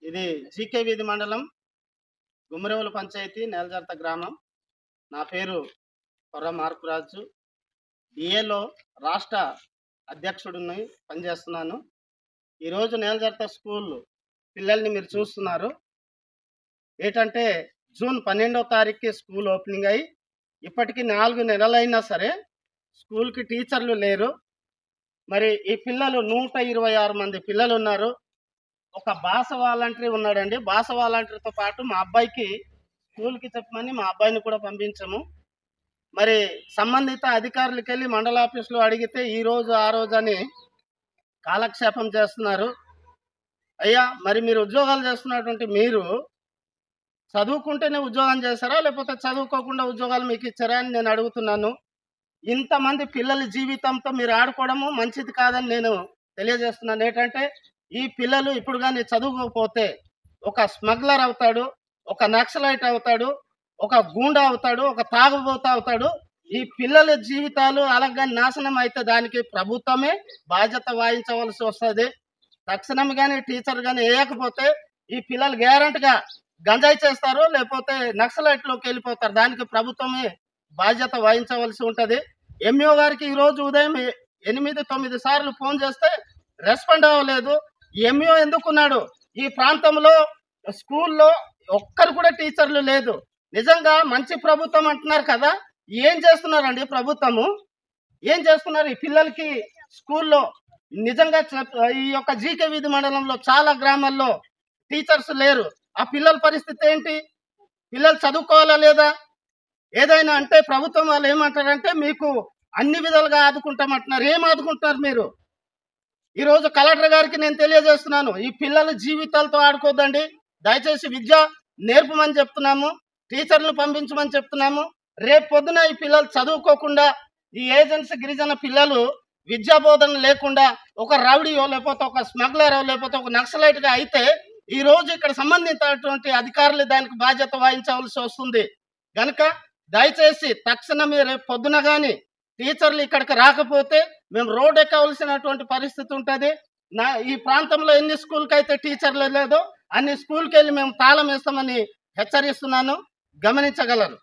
ఇది జీకే వీధి మండలం గుమ్మరేవుల పంచాయతీ నేలజర్త గ్రామం. నా పేరు కొర్ర మార్కురాజు. డిఏలో రాష్ట్ర అధ్యక్షుడిని పనిచేస్తున్నాను. ఈరోజు నేలజర్త స్కూల్ పిల్లల్ని మీరు చూస్తున్నారు. ఏంటంటే జూన్ 12వ తారీఖుకి స్కూల్ ఓపెనింగ్ అయ్యి ఇప్పటికి 4 నెలలైనా సరే స్కూల్కి టీచర్లు లేరు. మరి ఈ పిల్లలు 126 మంది పిల్లలు ఉన్నారు. ఒక భాష వాలంటరీ ఉన్నాడండి. భాష వాలంటరీతో పాటు మా అబ్బాయికి స్కూల్కి చెప్పమని మా అబ్బాయిని కూడా పంపించము. మరి సంబంధిత అధికారులకి వెళ్ళి మండల ఆఫీసులో అడిగితే ఈ రోజు ఆ రోజు అని కాలక్షేపం చేస్తున్నారు. అయ్యా, మరి మీరు ఉద్యోగాలు చేస్తున్నటువంటి మీరు చదువుకుంటేనే ఉద్యోగం చేశారా, లేకపోతే చదువుకోకుండా ఉద్యోగాలు మీకు ఇచ్చారా అని నేను అడుగుతున్నాను. ఇంతమంది పిల్లల జీవితంతో మీరు ఆడుకోవడము మంచిది కాదని నేను తెలియజేస్తున్నాను. ఏంటంటే ఈ పిల్లలు ఇప్పుడు కానీ చదువుకోకపోతే ఒక స్మగ్లర్ అవుతాడు, ఒక నక్సలైట్ అవుతాడు, ఒక గూండా అవుతాడు, ఒక తాగుబోతు అవుతాడు. ఈ పిల్లల జీవితాలు అలాగే నాశనం అయితే దానికి ప్రభుత్వమే బాధ్యత వహించవలసి వస్తుంది. తక్షణం కానీ టీచర్ కానీ వేయకపోతే ఈ పిల్లలు గ్యారెంటీగా గంజాయి చేస్తారు, లేకపోతే నక్సలైట్లోకి వెళ్ళిపోతారు. దానికి ప్రభుత్వమే బాధ్యత వహించవలసి ఉంటుంది. ఎంఈఓ గారికి ఈరోజు ఉదయం 8-9 సార్లు ఫోన్ చేస్తే రెస్పాండ్ అవ్వలేదు. ఎంఈఓ ఎందుకున్నాడు? ఈ ప్రాంతంలో స్కూల్లో ఒక్కరు కూడా టీచర్లు లేదు. నిజంగా మంచి ప్రభుత్వం అంటున్నారు కదా, ఏం చేస్తున్నారండి ప్రభుత్వము? ఏం చేస్తున్నారు ఈ పిల్లలకి స్కూల్లో? నిజంగా ఈ యొక్క జీకే వీధి మండలంలో చాలా గ్రామాల్లో టీచర్స్ లేరు. ఆ పిల్లల పరిస్థితి ఏంటి? పిల్లలు చదువుకోవాలా లేదా? ఏదైనా అంటే ప్రభుత్వం వాళ్ళు ఏమంటారంటే మీకు అన్ని విధాలుగా ఆదుకుంటామంటున్నారు. ఏం ఆదుకుంటున్నారు మీరు? ఈరోజు కలెక్టర్ గారికి నేను తెలియజేస్తున్నాను, ఈ పిల్లల జీవితాలతో ఆడుకోద్దండి. దయచేసి విద్య నేర్పమని చెప్తున్నాము, టీచర్లు పంపించమని చెప్తున్నాము. రేపు పొద్దున ఈ పిల్లలు చదువుకోకుండా ఈ ఏజెన్సీ గిరిజన పిల్లలు విద్యా బోధన లేకుండా ఒక రౌడీయో లేకపోతే ఒక స్మగ్లరో లేకపోతే ఒక నక్సలైట్గా అయితే ఈ రోజు ఇక్కడ సంబంధించినటువంటి అధికారులు దానికి బాధ్యత వహించవలసి వస్తుంది. కనుక దయచేసి తక్షణమే రేపు పొద్దున కానీ టీచర్లు ఇక్కడికి రాకపోతే మేము రోడ్ ఎక్కవలసినటువంటి పరిస్థితి ఉంటుంది. ఈ ప్రాంతంలో ఎన్ని స్కూల్కి అయితే టీచర్లు లేదో అన్ని స్కూల్కి వెళ్ళి మేము తాళం వేస్తామని హెచ్చరిస్తున్నాను, గమనించగలరు.